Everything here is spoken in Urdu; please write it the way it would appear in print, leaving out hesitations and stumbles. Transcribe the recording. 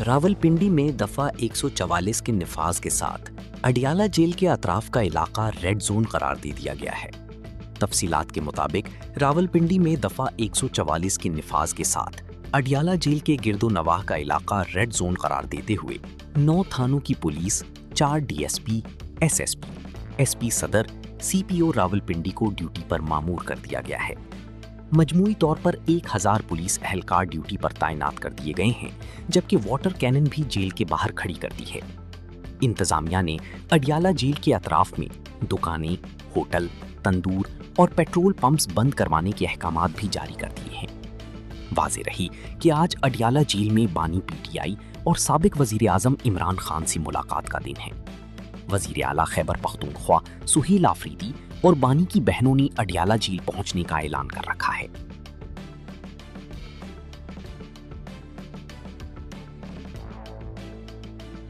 راولپنڈی میں دفعہ 144 کے نفاذ کے ساتھ اڈیالہ جیل کے اطراف کا علاقہ ریڈ زون قرار دے دیا گیا ہے۔ تفصیلات کے مطابق راولپنڈی میں دفعہ 144 کے نفاذ کے ساتھ اڈیالہ جیل کے گرد و نواح کا علاقہ ریڈ زون قرار دیتے ہوئے 9 تھانوں کی police, 4 D S P, S P صدر، سی پی او راولپنڈی کو ڈیوٹی پر مامور کر دیا گیا ہے۔ مجموعی طور پر 1000 پولیس اہلکار ڈیوٹی پر تعینات کر دیے گئے ہیں، جبکہ واٹر کینن بھی جیل کے باہر کھڑی کر دی ہے۔ انتظامیہ نے اڈیالہ جیل کے اطراف میں دکانیں، ہوٹل، تندور اور پیٹرول پمپس بند کروانے کے احکامات بھی جاری کر دیے ہیں۔ واضح رہی کہ آج اڈیالہ جیل میں بانی پی ٹی آئی اور سابق وزیر اعظم عمران خان سے ملاقات کا دن ہے۔ وزیر اعلیٰ خیبر پختونخوا سہیل آفریدی اور بانی کی بہنوں نے اڈیالہ جیل پہنچنے کا اعلان کر رکھا